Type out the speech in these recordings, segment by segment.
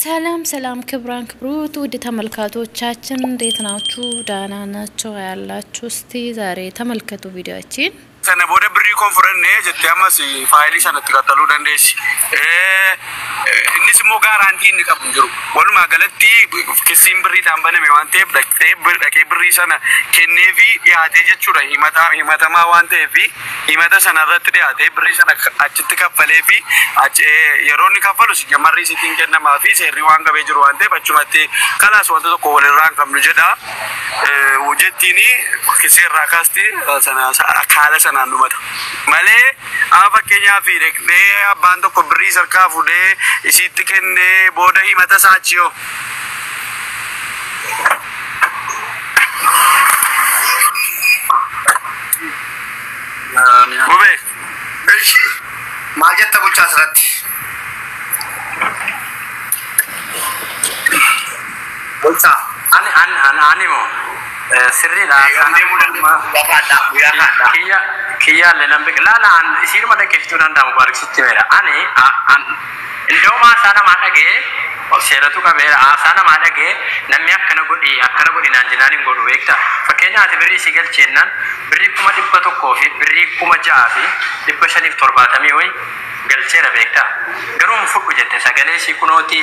ሰላም ሰላም ክብራን ክብሩት ውድ ተመልካቾቻችን እንዴት ናችሁ? ዳና ናችሁ ያላችሁ? እስቲ ዛሬ ተመልከቱ ቪዲዮአችን sana bode birri konferense jette amasi faili sana tikatalu dandeesi innis mo garanti ni qabun jiru waluma galatti kisim birri tambane me wante dake birri sana kennevi yaate jechura himata ma wante fi himata sana ratti yaate birri sana achitti kaffalefi yeroni kaffalu si jamarri sitin kennama fi serri waan gabe jiru wante bachumatti kalas wante tokko walirraan qabnu jedha wujjettini kisirra kasti sana akala sanaan dhumata malee ama fakkeenyaa fi deeqnee abbaan tokko birrii sarkaa fuudhee isiitti kennee booda himata saachiyoo bube maal jetta bulchaa asirratti bulchaa ani moo sirri la kiya le nambe la isir ma dake fituna nda mubarak sitte mera ani indoma sana ma dage seratu ka mera sana ma dage namya kana godi nan jinani godu wekta fakenya ati birri sigal chennan birri kuma dibba tokko fi birri kuma jaafi dibba shanif torbatami hoy galchera wekta garum fuku jette sagale si kunoti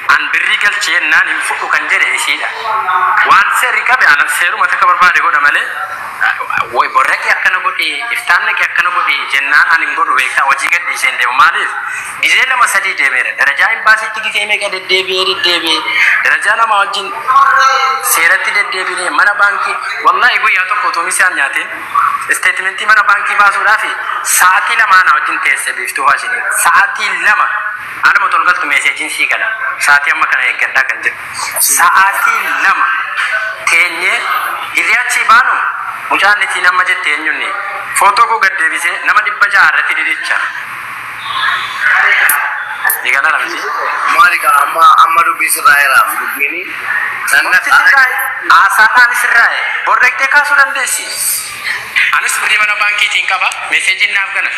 an birri galchennan in fuku kan jere isida wan seri ka be an seru mata ka barbade goda male way borreki akana godi iftanne ki akana godi jennan an godu wekta wajiga de sende malis gizela masadi de mere daraja imbasi tigi me ka de debe daraja na mawjin serati de debe ne mana banki wallahi go ya to ko to misal nyate statement mana banki basu rafi saati lama na wajin tese biftu hashini saati lama ana motol galtu message si kala saati amma kana ekda kanje saati lama tenye iliachi banu mujane ti nama jette enyunni foto ko gadde bise nama dibba jaarati didicha digala ramji malika amma du bisraela fugini sanna asana nisrae borrekte ka surandesi anis budi mana banki tinkaba message na afgana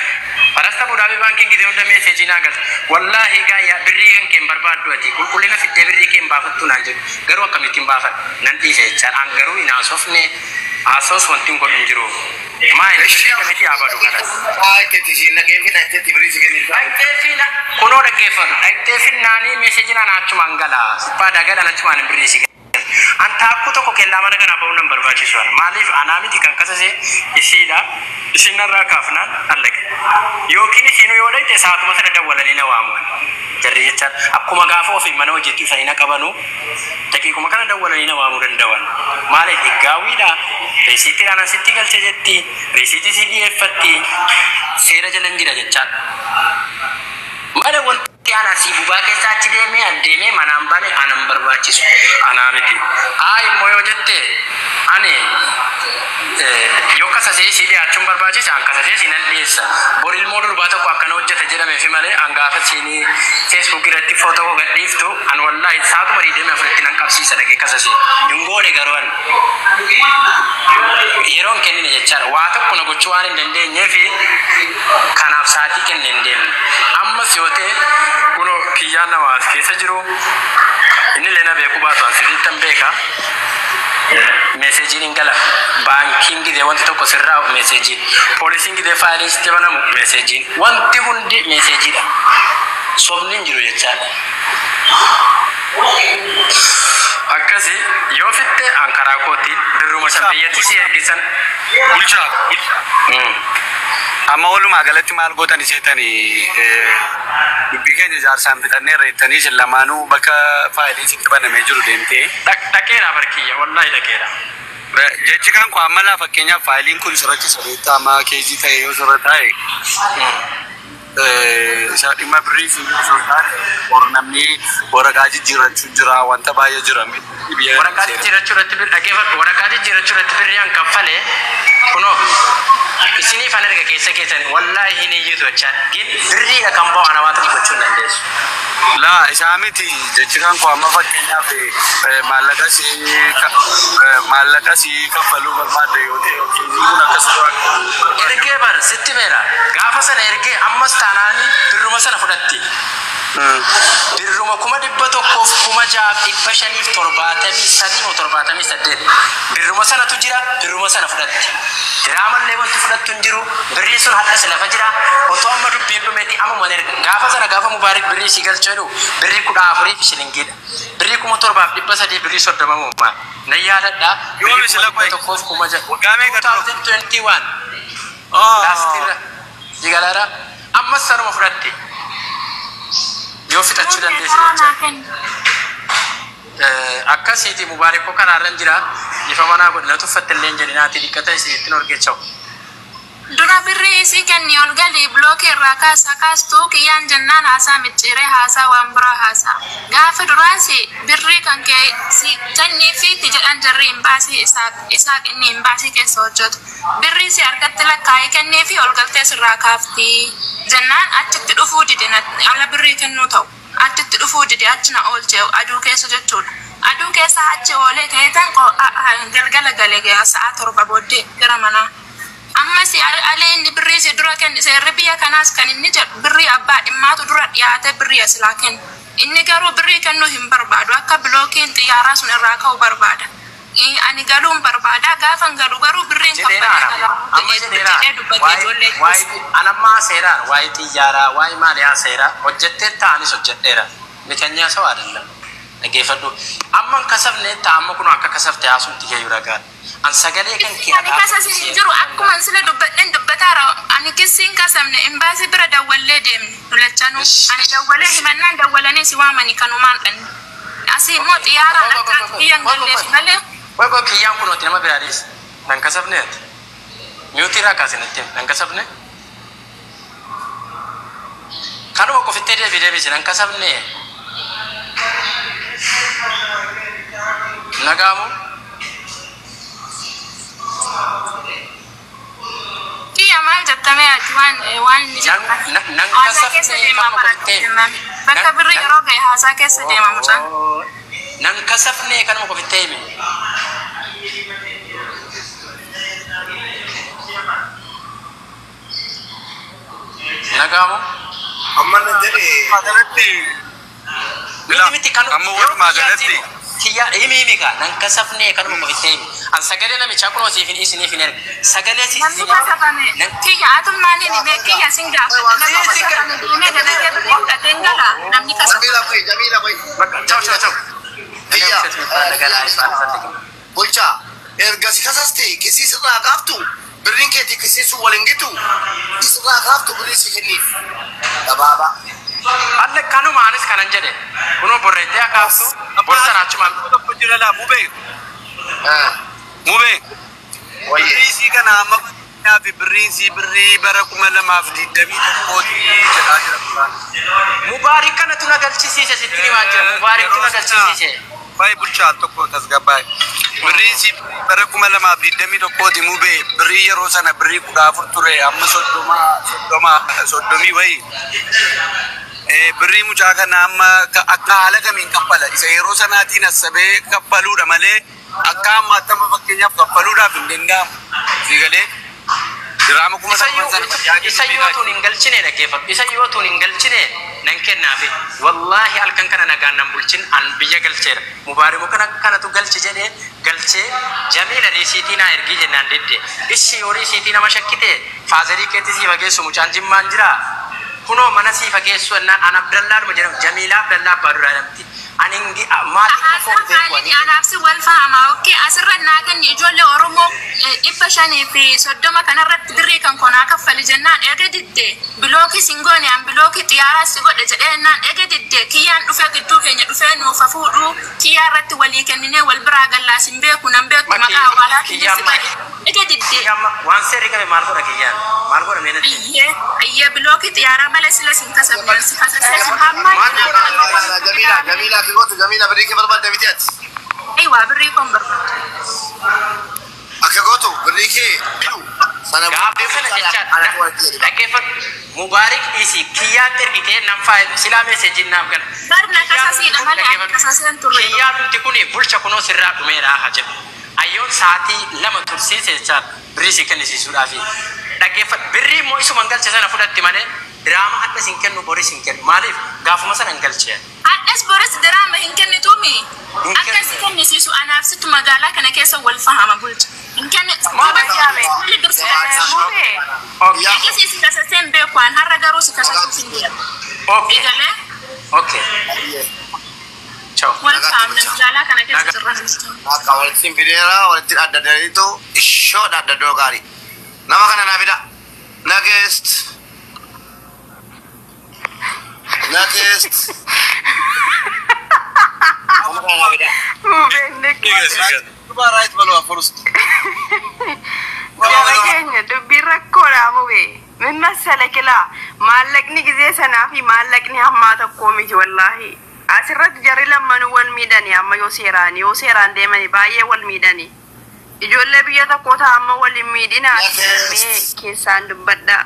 parasta budabi banki gide onda message na gal wallahi ga ya birri kan kem barbadu ati kulkulina fitte birri kem bafatu nanje garu kamitin bafat nanti se char an garu ina sofne asos wantin ko njiro mai birri kamiti abadu kana ay ke tijina ke fina te birri sigeni ay te fina kono da ke fon ay te fina ni message na nachu mangala pada ga na chuma birri sigeni anta akuto ko kella mana kana bawu number ba chiswar malif anamiti kan kasase isina rakafna allak yokini sinu yodai te saatu masana dawalani na wamu jarri yacha akuma gafo fi mana wajiti sayna kabanu taki kuma kana dawalani na wamu dan dawan male digawida resiti ana sitigal chejetti resiti cdf fatti sera jalangira jacha mala won ana sibu ba ke sachi de me ande me manambane anam barbachi anamiti ay moyo jette ane yoka sase sidi achum barbachi anka sase sinan lesa boril modul bata ko akana hojjata jira me fimale angafa sini facebook irratti photo ko gadiftu an wallahi saatu mari de me afretti nan kapsi sadage kasase ngode garwan yeron kenine yechar wata kuna gochuani dende nyefi kanaf saati kenende amma siote kuno kiyana was kesa jiro ini lena be kuba to asiri tambeka message ingala banking de wanti to ko sirra message policing de file sistema na message wanti hundi message da sobnin jiro yecha akasi yo fitte ankara koti diruma sabiyati si edisan bulcha amma waluma galatti mal gotan setani bigene jar sambitanne retani lamanu baka faili sikbana mejuru dente takera barkiya wallahi takera jechi kan ko amala fakkenya failin kun surati sarita ma keji tay yo suratai saati ma brief sultan ornamni waragaji jira wanta baya jira waragaji jira bir agefa waragaji jira bir yang kafale kuno isini fanerga kesa wallahi ni yuto chat gin birri akan bawa ana wata ko chunan des la isamiti jechikan ko amma fakkenya fe malaka si kafalu barbade yote kuna kaswa erge bar sitti mera gafa sana erge amma stanani birruma sana fudatti birruma kuma dibba tokko kuma jaab dhibba shaniif torbaatamii sadii moo torbaatamii saddeet birruma sana tu jira birruma sana fudhatti diraamallee wanti fudhattu hin jiru birrii sun haddas lafa jira otoo amma dubbiin dhumeetti amma maneer gaafa sana gaafa mubaarik birrii si galchuu jedhu birrii 14 fi shilingiidha birrii 7,300 birrii 30 moo na yaadadha Yoomi sila qoy. tokkoof kuma Waggaamee gad 2021 Oh. last year jigalara amma sanuma fudhatte yoo fixachuu dandeesse akkasiiti mubaarikoo kanarran jira ifa manaa godhina tuffatte illee jedhinaati dhiqqata isiittiin orgeecha'u. Dura birrii isii kenni ol galii blookii irraa kaastuu kiyyaan jennaan haasaa micciiree haasaa waan biraa haasaa. Gaafa duraasi birrii kan kee si kennii fi itti jedhan jarri hin baasii isaa inni hin baasii keessa hojjetu. Birrii si harkatti lakkaa'ee kennii fi ol galtee sirraa kaaftii jennaan achitti dhufuu dide ala birrii kennuu ta'u. Achitti dhufuu dide achi na oolchee aduu keessa jechuudha. Aduu keessa achi oolee ka'eetan galgala galee sa'a 7 booddee gara manaa. Amma si alee inni birrii si dura kenni seerri biyya kanaas kan inni jedhu birrii abbaa dhimmaatu dura dhiyaate birrii asilaa kennu. Inni garuu birrii kennuu hin barbaadu akka bilookiin xiyyaaraa sun irraa ka'u barbaada. Ani galuun barbaada gaafan galu garuu birriin anammaa seeraan waa'ee xiyyaaraa waa'ee maaliyaa seeraa hojjettee ta'anis hojjedheera mitanyaa soo adalla dhaggeeffadhu amman kasafne ta'amma kun akka kasafte haasuun tiyee yuragaan an sagalee kan ani kasasi jiru akkuma sila dubbataara ani kissiin kasamne imbaasii bira dawwallee deemne dulachanu ani dawwalee himannaan dawwalanii si waamanii kanumaan dhanne asii immoo xiyyaaraan akka kiyyan galleef malee Wego kiyan kuno tinama biradis. Dan kasabne. Miyuti ra kasinete. Dan kasabne. Kanu ko fitte de video bisi dan kasabne. Nagamu. Kiya mal jattame wan ni Nang kasabne kanu ko fitte. Bakka birri yeroo gahe haasaa keessa deema mucaan. Nang kasabne kanu ko fitte mi. Nagamu. Amman jadi magalatti. Miti kanu. Amma wal magalatti. Kiya imi ka nang kasafne kanu mo fitte mi. An sagale na mi chakuno si fin isini finer. Sagale si Namni kasafame kiya atum mani ni me kiya singa. Namni kasafame ni me gada gada gada tengala. Namni kasafame. Jamila boy. Ciao. Iya. Bulcha. Erga si kasaste kisi sirraa gaaftu birriin keetii kisiisu waliin gitu sirraa gaaftu birrii si kenniif gabaaba. Alle kanuma anis kanan jedhe kuno borreettee akaaftu borsa naachuma Tokko jira laa mubee. Mubee. Birrii si kana amma fi birriin si birrii bara 2021 jedhaa jira. Mubaarik kanatu na galchisiise sittini waan jira Mubaarik tu na galchisiise. Baay'ee bulchaa tokko tasgabbaa'e. Birrii si bara 2021 mubee birrii yeroo sana birrii 14 ture amma 30 wayi. Birrii mucaa kana amma akka haala kamiin kaffala isa yeroo sanaatiin asabee kaffaluudha malee akka amma attama fakkeenyaaf kaffaluudhaaf hin danda'amu. Siigalee diraama kuma isa yoo tun hin galchine dhaggeeffatu isa yoo tun hin galchine nan kennaafi wallahi halkan kana nagaan nan bulchin an biyya galcheera Mubaariku kanatu galche jedhee galchee Jamiila riisiitii naa ergii jennaan dedde ishi yoo riisiitii nama shakkite faazarii keetti sii fageessu mucaan jimmaan jira kunoo mana sii fageessu ennaan an Abdallaadhuma jedhamu Jamiila Abdallaa Abbaaduraa jedhamti ani maatii anaafsi wal fahamaa okkee asirra naa kenni ijoollee Oromoo 530 kanarratti birrii kan konaa kaffali jennaan ega didde bilookii singooni an bilookii xiyyaaraa si godhe jedhee ennaan ega didde kiyyaan dhufe gidduu keenya dhufee nuufa fuudhuu kiyyaa irratti walii kenninee wal biraa gallaasin beeku nan beeku maqaa hawaalaa kiyyasi bade ega didde waan seerri qabe maal godha kiyyaan maal godha meenatti ayyee bilookii xiyyaaraa malee sila sin kasabne si kasasee sin hamma Jamila kigotu Jamila birrii kee barbaadde mitiyaati. Aywa birrii kon barbaadde. Akka gootu birrii kee sana gaafa sana jecha dhaggeeffatu Mubaarik isi kiyyaa ergitee nan faa silaa meesejin naaf gala. Barna kasasiidha malee kasaseen turre. Kiyyaa nuti kuni bulcha kunoo sirraa dhumeera haa jedhu. Ayyoon sa'aatii 2 tursiise jecha birrii si kennisiisuudhaafi. Dhaggeeffatu birrii immoo isuma galche sana fudhatti malee diraama hadda sin kennu boris hin kennu maaliif gaafuma sana hin galchee. Addes boris diraama hin kennitu keessa wal fahama bulcha. Inkan Mama jame. Mube. Eke si kasa sembe kwan harra garu si kasa sindia. Igale? Okay. Ciao. Wal faham dan jala kana keessa terus. Akka walitti fideera walitti adda dariitu ishoo adda doo gaarii. Nama kana naa fida. Next. Nama kana naa fida. Mube nek. Right balu first. Wala kenya dubbi rakkoodha mube. Min masalaki la maallaqni gizee sanaa fi maallaqni hammaa tokkoo miti wallahi. Asirratti jarri lamman wal miidhanii amma yoo seeraan deemanii baay'ee wal miidhanii. Ijoollee biyya tokkoo ta'a amma waliin miidhina mee keessaan dubbadha.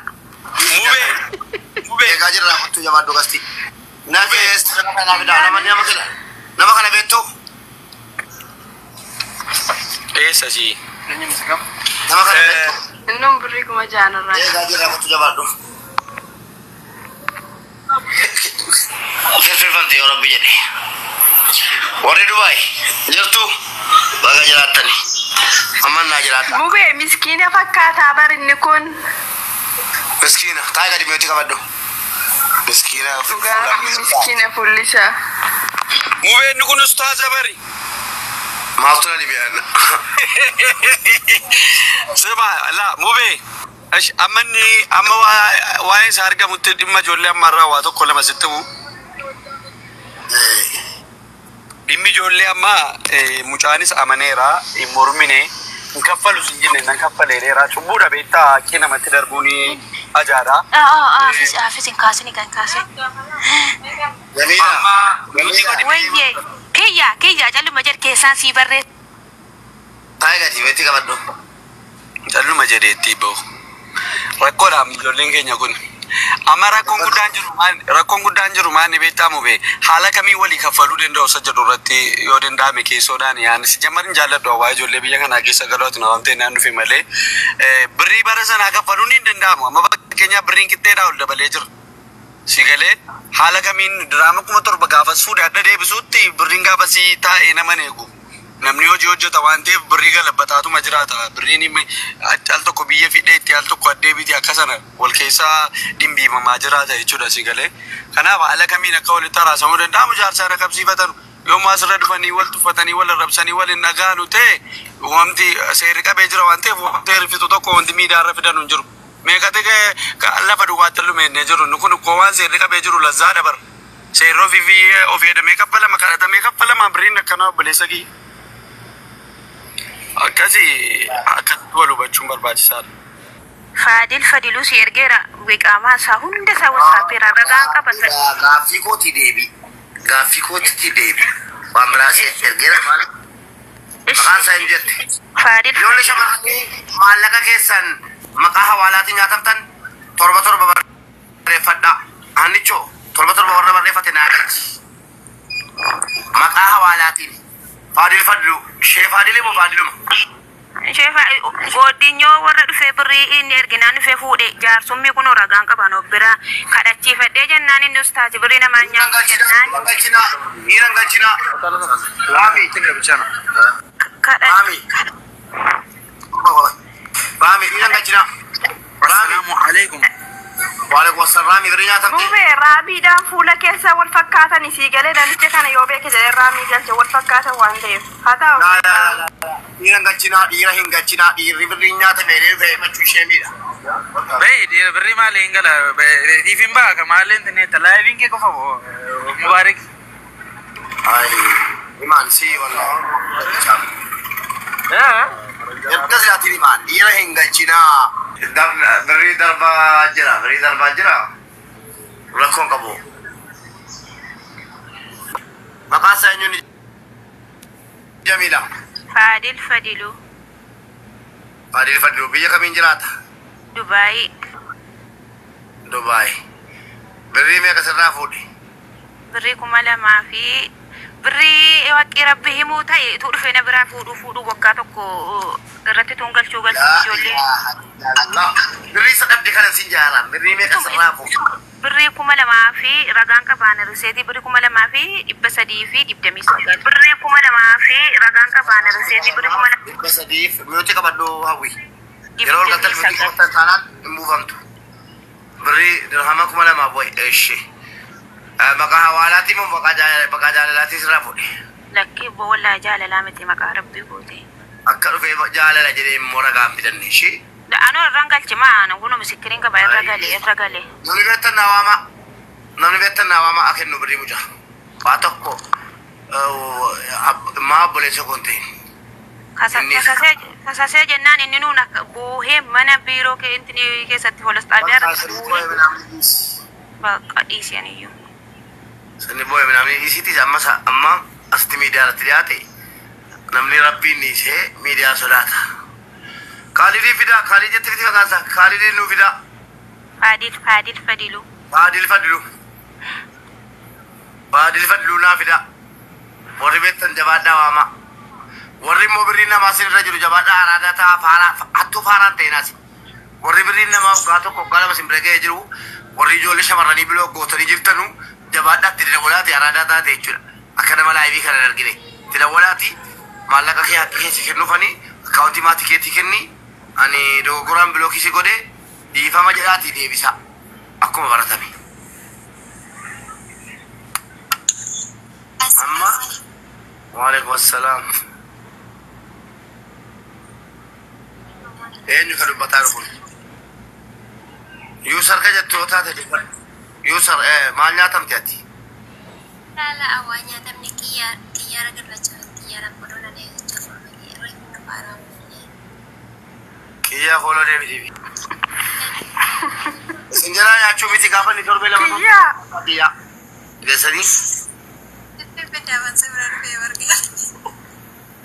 Mube egaa jirra kottu jabaadhu gasti. Next. Nama kana beektu. Sasi. Nama kana beektu. Innum birrii kuma jaanarraa. Egaa jirra kottu jabaadhu. Firfirfamte yoo rabbi jedhe. Warri Dubaay jirtu baga jiraattani. Amman naa jiraata. Mube miskiina fakkaataa barinni kun. Miskiina taa'ee gadi meetii qabadhu. Miskiina Dhugaa miskiina fullisa. Mube inni kun ustaaza bari. Maaltu na dhibiyaan. Sema la Mube. Amma waa'ee isaa argamutti dhimma ijoollee ammarraa waa tokko lama sitti bu'u. Dhimmi ijoollee amma mucaanis amaneera hin mormine hin kaffalu sin jenne nan kaffaleera cubbuudha beektaa kee namatti darbuun ajaadha. Afisin kaasini kan kaase. Jamila. Wayye kiyya calluma jedh keessaan sii barreessa. Taa'ee gadi meetii qabadhu. Calluma jedheetti bahu. Rakkoodhaan ijoolleen keenya kun. Amma rakkoon guddaan jiru maanni beektaa Mube haala kamii walii kaffaluu danda'u isa jedhu irratti yoo danda'ame keessoodhaan yaanis jammarin jaalladhu waa ijoollee biyya kanaa keessa galooti na wamtee naan dhufe malee birrii bara sanaa kaffaluun hin danda'amu amma fakkeenyaaf birriin qixxeedhaa ol dabalee jira. Si galee haala kamiin diraama 7,000 gaafas fuudhee adda deebisuutti birriin gaafasii taa'ee nama eegu. Namni hojii hojjeta waan ta'eef birrii galabbataatuma jiraata. Birriin al tokko biyya fidheetti al tokko addee biti akkasana wal keessaa dhimbiimamaa jiraata jechuudha si galee. Kanaaf haala kamiin akka walitti haraasamuu danda'amu jaarsaa rakabsiifatan yommuu asirra dhufanii wal tuffatanii wal arrabsanii wal hin dhagaanu ta'e wanti seerri qabee jira waan ta'eef wanti hirfitu tokko wanti miidiyaarra fidan hin jiru. Meeqate lafa duwwaatti lumeennee jiru kun koo waan seerri qabee jiru lazzaa dabar. Seerri ofii jedhamee kaffalama kadhatamee kaffalama birriin akkanaa obboleessa kiyya. Akkasii akkatti wal hubachuun barbaachisaadha. Fadiluu si ergeera wiqaamaa isaa hunda isaa wasaafeera ragaan qabata. Gaaffii kootii deebi. Waan biraa siif ergeera maali? Maqaan isaa hin jette. Ijoollee shamarranii maallaqa keessan maqaa hawaalaatiin nyaatamtan 7 barreeffadhaa. Annichoo 7 warra barreeffate naa galchi. Maqaa hawaalaatiin. Fadiluu. Shee Fadilii moo Fadiluma? Goddinyoo warra dhufee birrii inni erginaan dhufee fuudhe jaarsummi kun ragaan qaban obbira kadhachiifadhee jennaan inni ustaati birrii namaan nyaatu jennaan. Dhiiran galchinaa. Raami. Raami dhiiran galchinaa. Assalaamu alaikum. Waalaikum assalam birrii nyaatamte. Mube raabiidhaan fuula keessa wal fakkaatan isii galee namicha kana yoo beeke jedhee raamii galche wal fakkaatan waan ta'eef. Haa ta'u. Dhiiran galchinaa dhiira hin galchinaa dhiirri birrii nyaatame reefee machuu ishee miidha. Bayi birrii maali hin gala dhiifin baaka maali hin tinne talaayifiin kee qofa mubaarik. Imaan si walaa. Erga silaatiin imaan dhiira hin galchinaa. Birrii darbaa jira. Rakkoon qabu. Maqaan isaa eenyuun Jamila. Fadiluu. Fadiluu biyya kamiin jiraata? Dubaay. Birrii meeqa sirraa fuudhe? Birrii 2,000 fi birrii waqqii rabbi himuu ta'e utuu dhufee na biraa fuudhuu waggaa tokko irratti tuun galchuu ijoollee. Birrii isa dhabde kana sin jaalaan birrii meeqa sirraa fuudhe? birrii 2000 fi ragaan qabaana riseetii birrii 2000 fi 300 fi 29 birrii 2000 fi ragaan qabaana riseetii birrii 2000 300 mi'ooti qabadhu hawwi yeroo galtal bitti qotan taanaan muufamtu birrii dirhama 2000 boy eshi maqaa hawaalaati moo maqaa jaalalaati sirraa fuudhe lakkii boo wallahi jaalalaa miti maqaa rabbii goote akka dhufee jaalala jedhee immoo ragaan bitanne shi ano rangalchi maana kuno misikirin ka bayar ragale nani betta nawama akenno bri muja patokko ma bole sekonte kasase jennan inni nuna buhe mana biro ke intini ke satti holas tabiar ba qadisi aniyo sani boye namni isiti amma asti media ratiyate namni rabbi ni se media solata Khalidi fida Khalidi jette fiti kanasa Khalidi nu fida Fadilu na fida warri betan jabada wama warri mo birina masin rajulu jabada arada ta fara attu faran tenasi warri birina ma gato ko kala masin brege jiru warri jole shamarani bilo gotari jirtanu jabada tidira walati arada ta techura akada mala ibi kana argine tidira walati malaka ke hakki sikenu fani account ma tiketi kenni ani dogoran bloki si gode di fama jalati de bisa akkuma baratame amma wa alaikum assalam enyu kadu batar kun user ka jatto ta de user malnya tam tiati la awanya tam ni kiya ragal bacha kiya rapodona ne chofo ni re para kiya holo de bibi sinjara ya chubiti kafa ni torbe la mato kiya desari beda banse berarti warga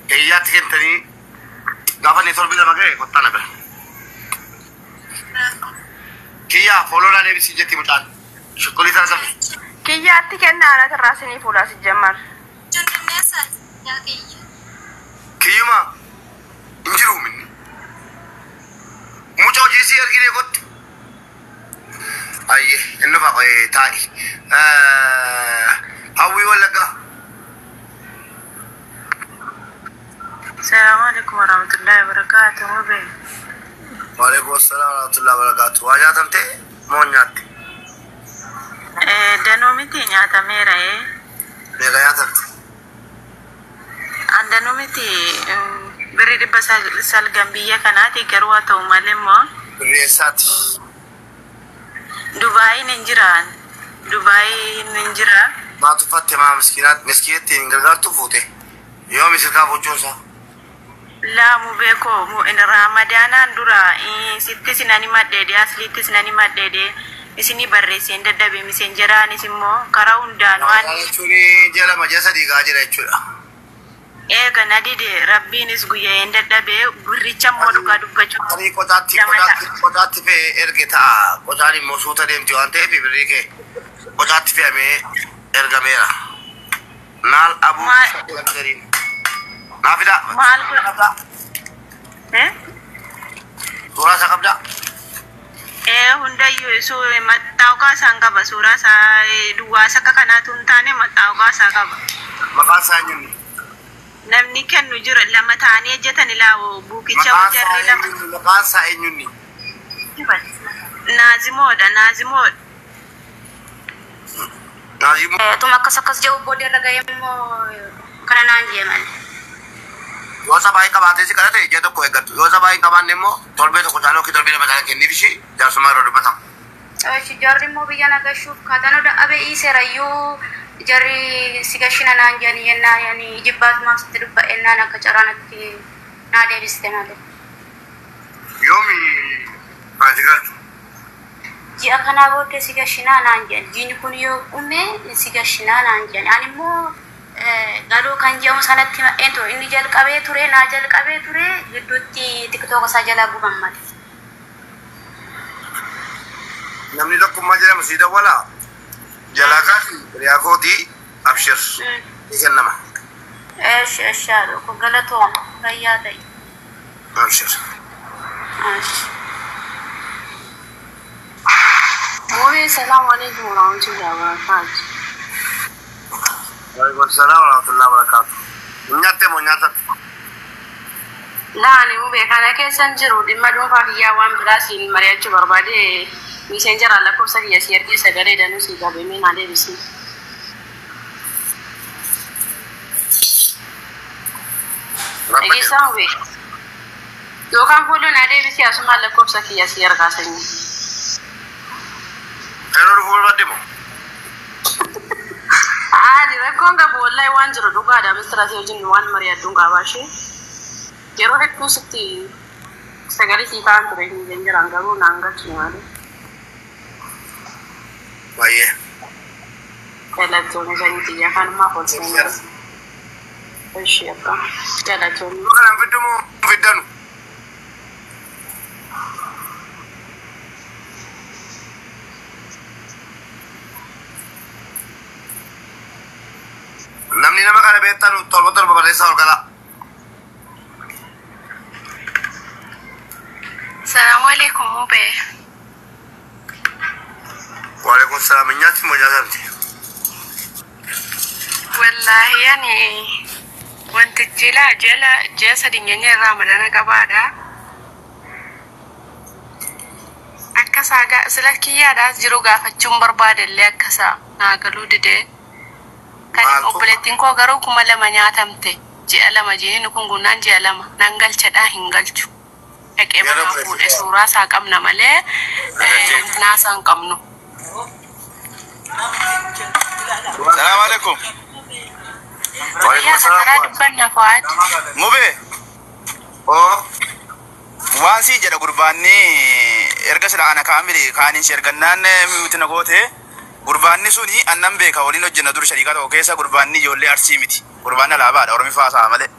kiya tikentani kafa ni torbe la magre kottana be kiya holo la de bisi jetti mutan shukuli tarasam kiya tikenna ana terasini pula sejamar junne mesa ya kiyuma injiru minni mucho jisi ergine got aye enno ba tai hawi walaga assalamu alaikum warahmatullahi wabarakatuh mobe wa alaikum assalam warahmatullahi wabarakatuh wajah tante mo nyati danomiti nyata mera mega ya tante andanomiti beri di basal Gambia kanati garwa to malemo resat Dubai ninjira ma tu fatte ma miskinati ngargartu fute yo misika bochosa la mu beko mu in ramadana dura sitti sinani madede aslitti sinani madede isini barre sende dabe misenjera ni simmo karaunda nwani churi jela majasa diga jira chura kana dide rabbinis guye ende dabe burricha modu ka dubbachu ani kodati pe ergeta kodani mosuta dem joante bibrike kodati pe me ergamera nal abu garin nafida mal sura sakabda hunda yusu matau ka sangka basura sa dua sakakana tuntane matau ka sakaba makasa nyuni namni kennu jura lama tani jetani lawo buki chaw jarri lama makasa nyuni nazimod tuma kasakas jauh bodi ragayamo kana nanje man yosa bai ka baate si karate je to koy gat yosa bai ka banne mo tolbe to kotano ki tolbe na ke nibishi ja sumaro do batam shi jarri mo biyana ga shuf kadano da abe iserayu jari sigashina nanjani yenna yani jibbat mas dirba enna na kacaranati na de bistenade yomi ajigal ji akana bote sigashina nanjani jini kunyo umme sigashina nanjani animo galo kanjam sanatti ma ento inni jal qabe ture na jal qabe ture giddutti tiktok sajala gumammat namni dokku majira musida wala جلاكات رياكوتي أبشر يجنما إيش هذا كقلتهم رياضي أبشر موي Assalamualaikum warahmatullahi wabarakatuh. Waalaikumsalam warahmatullahi wabarakatuh. Nyatte mo nyata. Laani mu be kana ke sanjiru di madun fa ya wan brasin mariya ci barbade mi senjara la ko sa ya siyar ke sagare da nusi ga be min ade bisi. Ege sanwe. Yo kan fulu na de bisi asuma la ko sa ya siyar ga sanyi. Error ful badimo. Di rekonga bo wallahi wanjiro duga da mistra sai jin wan mariya dunga ba shi. Kero het kusiti sagari si kan tore ni jenjara ngaru nanga chimare. Baye. Kala tone jani tiya kan ma ko tsena. Eshi apa? Kala tone. Kana bidumo bidanu. Namni nama kana betanu tolbotol babaresa orgala. Assalamualaikum Mube. Waalaikumsalam nyati mo nyati. Wallahi yani wanti jela dinyanyi Ramadan gabada. Akasa ga silaki da jiru ga facin barbadalle akasa na galudide. Kan obletin ko garo kuma lamanya tamte. Ji alama je ni kungunan ji alama nangal cada hingalchu. Eke mana bude sura sa kamna male na san kamno. Assalamu alaikum. Ya sakara dubban na fawad. Mube. Oh. Wansi jada gurbanni erga sila ana kamili kanin shergannan miutina gote. Gurbanni suni annan beeka waliin hojjenna dur shariika tokko keessa gurbanni ijoollee arsii miti. Gurbanni alaabaadha Oromi faasaa malee.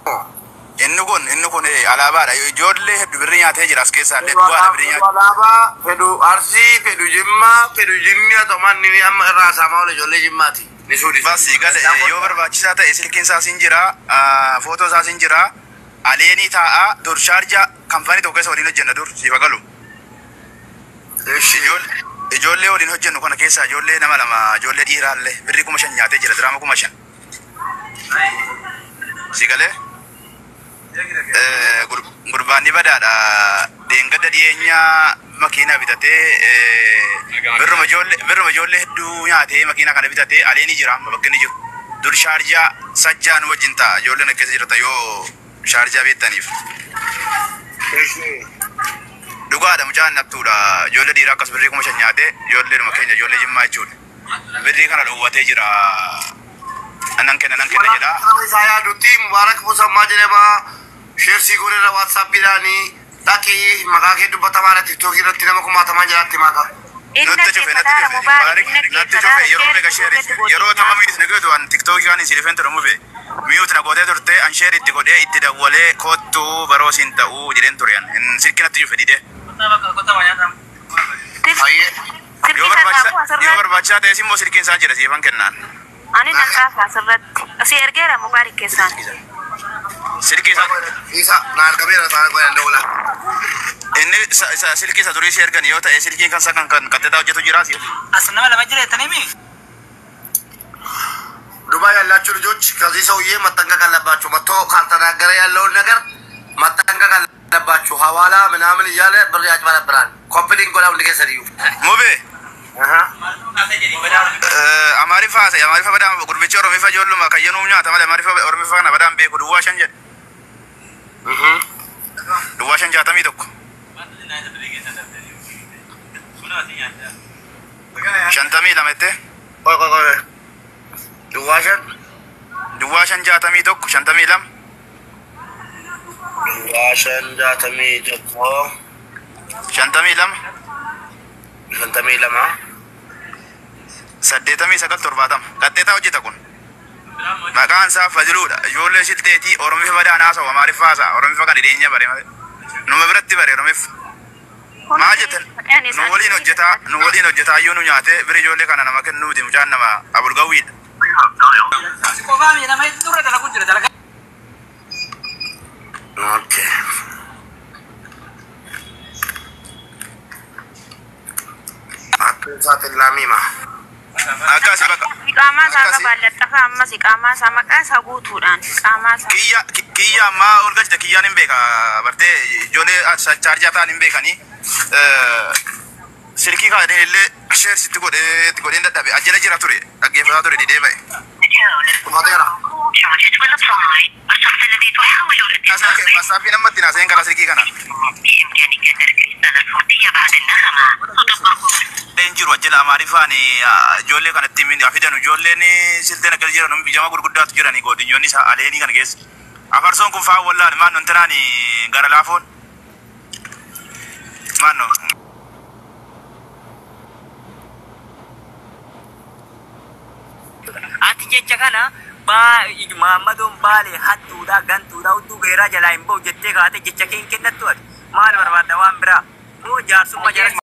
Inni kun alaabaadha ijoollee hedduu birrii nyaatee jira as keessaa illee duwwaadha birrii nyaatee. Alaabaa fedhu arsii fedhu jimmi atoman ni amma irraa saamaa ol ijoollee jimmaati. Ni suudhi. Basi gale yoo barbaachisaa ta'e silkiin isaas hin jira footoo isaas hin jira aleenii taa'a dur shaarja kampanii tokko keessa waliin hojjenna dur siifa galu. Ijoollee waliin hojjennu kana keessa ijoollee nama lama ijoollee dhiiraallee birrii 5,000 nyaatee jira diraama 5,000. Sigalee gurbaanni badaadha deengadda dhiyeenyaa makiinaa bitatee birruma ijoollee hedduu nyaatee makiinaa kana bitatee aleenii jira amma bakka inni jiru. Dur shaarjaa sajjaan wajjin ta'a ijoolleen akka keessa jirta yoo shaarjaa beektaniif. Dhugaadha mucaan naftuudha ijoollee dhiiraa akkas birrii 5,000 nyaatee ijoolleedhuma keenya ijoollee jimmaa jechuudha. Birrii kana dhoowwatee jira. Anan kenna jedha. Isaa yaadutti Mubaarak Musammaa jedhama. Sheersii goonirra WhatsAppiidhaanii dhaqii maqaa kee dubbatamaa TikTokii irratti nama 10,000 jiraatti maqaa. Natti cufe yeroo mega sheerii yeroo tamma miidhis nagatu an TikTokii kan isin ifeen ture mube. Miyuuti na gootee turte an sheerii itti godhee itti dawwalee kottuu baroo siin ta'uu jedheen ture an silki natti cufe didee. Yoo barbaachisaa ta'es immoo silkiin isaa jira siifan kennaan. Ani nan kaafa asirratti. Asii ergeera Mubaarik keessaan. Silkii isa na argameera ta'a godhan dawla. Inni silkii isa durii si ergan yoo ta'e silkiin kan sakan kan kattetaa hojjetu jira si. As nama lama jira tanimi. ዱባይ ያላችሁ ልጆች ከዚህ ሰውዬ መጠንቀቅ አለባችሁ። መጥቶ ካልተናገረ ያለውን ነገር መጠንቀቅ አለባችሁ። ሐዋላ ምናምን እያለ ብር ያጭበረብራል። ኮምፕሊንግ ጎላው እንደከሰሪዩ ሙቤ Amaarifa badaan gurbicha Oromiifa ijoolluma kayyinuu nyaata malee Amaarifa Oromiifa kana badaan beeku duwwaa 5 jedhe. Duwwaa 561. 52 jettee. Duwwaa 5. Duwwaa 561 52. Duwwaa 561. 52. 52. 89 katteetaa hojjeta kun. Maqaan isaa Fajruudha. Ijoollee silteetii Oromiifa badaan haasa'u Amaariffaa haasa'a. Oromiifa kan dhiyeenya bare malee. Numa biratti bare Oromiifa. Maal jettan? Nu waliin hojjetaa iyyuu nu nyaate biri ijoollee kana nama kennuuti mucaan nama abulgawwiidha. Okay. saatin laamima. Akkasi bakka. Iqaamaa isaa qaballattafa ammas iqaamaa isaa maqaa isaa guutuudhaan iqaamaa isaa. Kiyya ammaa ol galchite kiyyaan hin beeka bartee ijoollee chaarjaa ta'an hin beekanii. Silkii kaadhee illee sheersitti godheen dadhabe ajjala jira ture dhaggeeffataa ture didee ba'e. Kumateera. Masaafiin ammatti naaseen karaa silkii kana. Leen jiru ajjala amaariffaan ijoollee kanatti fidan ijoolleen silteen akkas jiran bijama gurguddaatu jirani godinyoonni isaa aleenii kana keessa. Afarsoon kun fa'aa wallaan maannoon tanaan gara laafoon. Maannoo. Ati jecha kana Muhammadoon baale hattuudha gantuudha utuu beeraa jalaa hin bahu jettee kaate jecha keen kennattu ati maal barbaadda waan biraa moo jaarsummaa jaras